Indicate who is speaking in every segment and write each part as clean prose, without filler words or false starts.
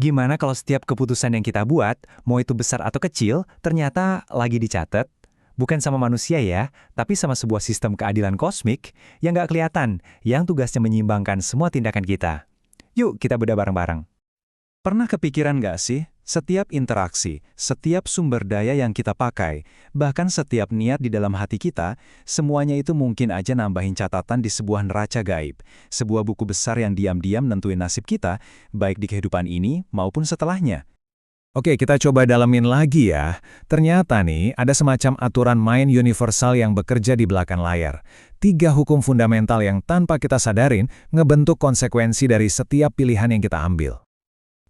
Speaker 1: Gimana kalau setiap keputusan yang kita buat, mau itu besar atau kecil, ternyata lagi dicatat? Bukan sama manusia ya, tapi sama sebuah sistem keadilan kosmik yang nggak kelihatan, yang tugasnya menyimbangkan semua tindakan kita. Yuk kita bedah bareng-bareng.
Speaker 2: Pernah kepikiran nggak sih, setiap interaksi, setiap sumber daya yang kita pakai, bahkan setiap niat di dalam hati kita, semuanya itu mungkin aja nambahin catatan di sebuah neraca gaib, sebuah buku besar yang diam-diam nentuin nasib kita, baik di kehidupan ini maupun setelahnya. Oke, kita coba dalamin lagi ya. Ternyata nih, ada semacam aturan main universal yang bekerja di belakang layar. 3 hukum fundamental yang tanpa kita sadarin, ngebentuk konsekuensi dari setiap pilihan yang kita ambil.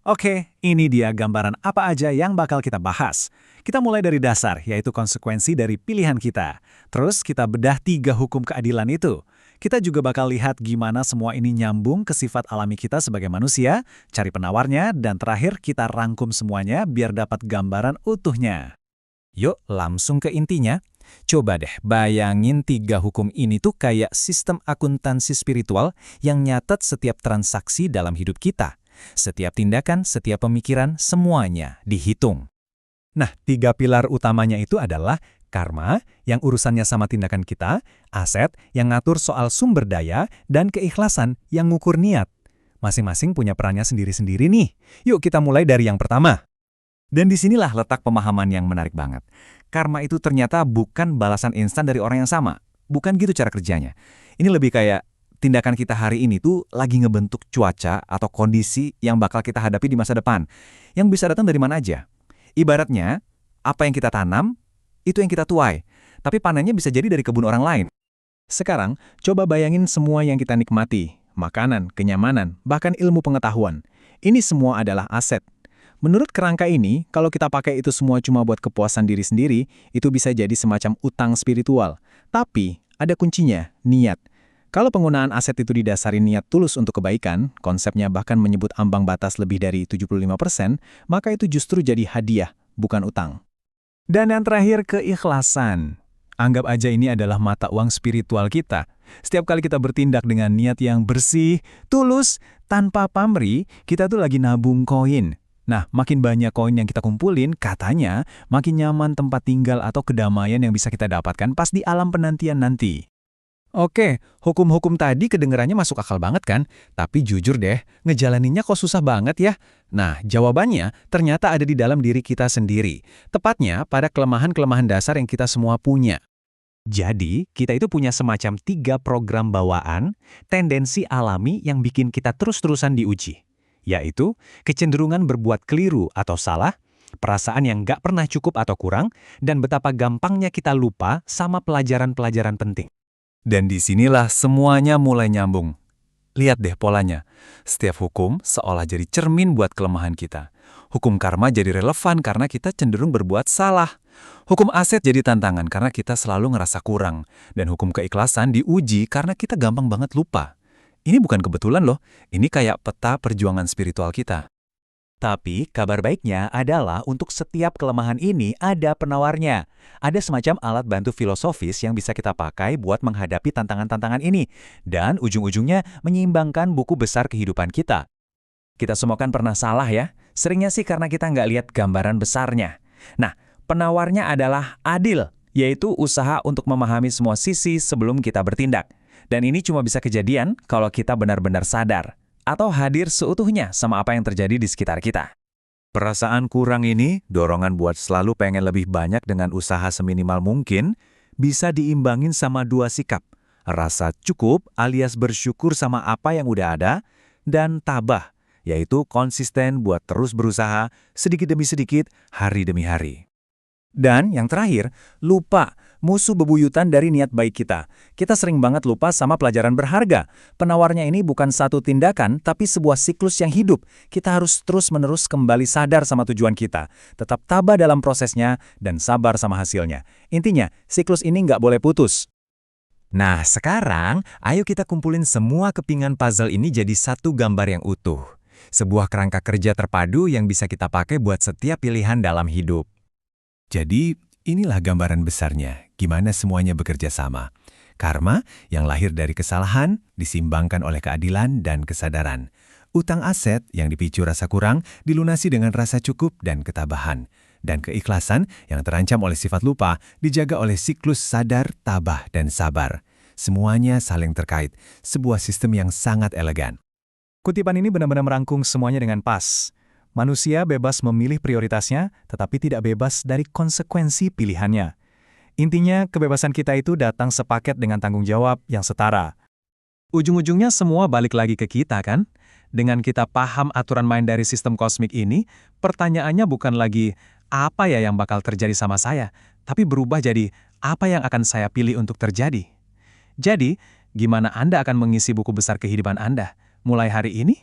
Speaker 2: Oke, ini dia gambaran apa aja yang bakal kita bahas. Kita mulai dari dasar, yaitu konsekuensi dari pilihan kita. Terus kita bedah 3 hukum keadilan itu. Kita juga bakal lihat gimana semua ini nyambung ke sifat alami kita sebagai manusia, cari penawarnya, dan terakhir kita rangkum semuanya biar dapat gambaran utuhnya. Yuk, langsung ke intinya. Coba deh bayangin 3 hukum ini tuh kayak sistem akuntansi spiritual yang nyatet setiap transaksi dalam hidup kita. Setiap tindakan, setiap pemikiran, semuanya dihitung. Nah, 3 pilar utamanya itu adalah karma, yang urusannya sama tindakan kita, aset, yang ngatur soal sumber daya, dan keikhlasan, yang ngukur niat. Masing-masing punya perannya sendiri-sendiri nih. Yuk kita mulai dari yang pertama. Dan disinilah letak pemahaman yang menarik banget. Karma itu ternyata bukan balasan instan dari orang yang sama. Bukan gitu cara kerjanya. Ini lebih kayak tindakan kita hari ini tuh lagi ngebentuk cuaca atau kondisi yang bakal kita hadapi di masa depan. Yang bisa datang dari mana aja. Ibaratnya, apa yang kita tanam, itu yang kita tuai. Tapi panennya bisa jadi dari kebun orang lain. Sekarang, coba bayangin semua yang kita nikmati. Makanan, kenyamanan, bahkan ilmu pengetahuan. Ini semua adalah aset. Menurut kerangka ini, kalau kita pakai itu semua cuma buat kepuasan diri sendiri, itu bisa jadi semacam utang spiritual. Tapi, ada kuncinya, niat. Kalau penggunaan aset itu didasari niat tulus untuk kebaikan, konsepnya bahkan menyebut ambang batas lebih dari 75%, maka itu justru jadi hadiah, bukan utang. Dan yang terakhir, keikhlasan. Anggap aja ini adalah mata uang spiritual kita. Setiap kali kita bertindak dengan niat yang bersih, tulus, tanpa pamrih, kita tuh lagi nabung koin. Nah, makin banyak koin yang kita kumpulin, katanya makin nyaman tempat tinggal atau kedamaian yang bisa kita dapatkan pas di alam penantian nanti. Oke, hukum-hukum tadi kedengerannya masuk akal banget kan? Tapi jujur deh, ngejalaninnya kok susah banget ya? Nah, jawabannya ternyata ada di dalam diri kita sendiri. Tepatnya pada kelemahan-kelemahan dasar yang kita semua punya. Jadi, kita itu punya semacam 3 program bawaan, tendensi alami yang bikin kita terus-terusan diuji. Yaitu, kecenderungan berbuat keliru atau salah, perasaan yang nggak pernah cukup atau kurang, dan betapa gampangnya kita lupa sama pelajaran-pelajaran penting. Dan disinilah semuanya mulai nyambung. Lihat deh polanya. Setiap hukum seolah jadi cermin buat kelemahan kita. Hukum karma jadi relevan karena kita cenderung berbuat salah. Hukum aset jadi tantangan karena kita selalu ngerasa kurang. Dan hukum keikhlasan diuji karena kita gampang banget lupa. Ini bukan kebetulan loh, ini kayak peta perjuangan spiritual kita. Tapi kabar baiknya adalah untuk setiap kelemahan ini ada penawarnya. Ada semacam alat bantu filosofis yang bisa kita pakai buat menghadapi tantangan-tantangan ini. Dan ujung-ujungnya menyeimbangkan buku besar kehidupan kita. Kita semua kan pernah salah ya? Seringnya sih karena kita nggak lihat gambaran besarnya. Nah, penawarnya adalah adil, yaitu usaha untuk memahami semua sisi sebelum kita bertindak. Dan ini cuma bisa kejadian kalau kita benar-benar sadar. Atau hadir seutuhnya sama apa yang terjadi di sekitar kita. Perasaan kurang ini, dorongan buat selalu pengen lebih banyak dengan usaha seminimal mungkin, bisa diimbangin sama 2 sikap. Rasa cukup alias bersyukur sama apa yang udah ada, dan tabah, yaitu konsisten buat terus berusaha sedikit demi sedikit, hari demi hari. Dan yang terakhir, lupa, musuh bebuyutan dari niat baik kita. Kita sering banget lupa sama pelajaran berharga. Penawarnya ini bukan satu tindakan, tapi sebuah siklus yang hidup. Kita harus terus-menerus kembali sadar sama tujuan kita. Tetap tabah dalam prosesnya, dan sabar sama hasilnya. Intinya, siklus ini nggak boleh putus. Nah, sekarang, ayo kita kumpulin semua kepingan puzzle ini jadi satu gambar yang utuh. Sebuah kerangka kerja terpadu yang bisa kita pakai buat setiap pilihan dalam hidup. Jadi, inilah gambaran besarnya, gimana semuanya bekerja sama. Karma yang lahir dari kesalahan, disimbangkan oleh keadilan dan kesadaran.
Speaker 3: Utang aset yang dipicu rasa kurang dilunasi dengan rasa cukup dan ketabahan. Dan keikhlasan yang terancam oleh sifat lupa dijaga oleh siklus sadar, tabah, dan sabar. Semuanya saling terkait, sebuah sistem yang sangat elegan.
Speaker 1: Kutipan ini benar-benar merangkum semuanya dengan pas. Manusia bebas memilih prioritasnya, tetapi tidak bebas dari konsekuensi pilihannya. Intinya, kebebasan kita itu datang sepaket dengan tanggung jawab yang setara. Ujung-ujungnya semua balik lagi ke kita, kan? Dengan kita paham aturan main dari sistem kosmik ini, pertanyaannya bukan lagi, apa ya yang bakal terjadi sama saya? Tapi berubah jadi, apa yang akan saya pilih untuk terjadi? Jadi, gimana Anda akan mengisi buku besar kehidupan Anda? Mulai hari ini?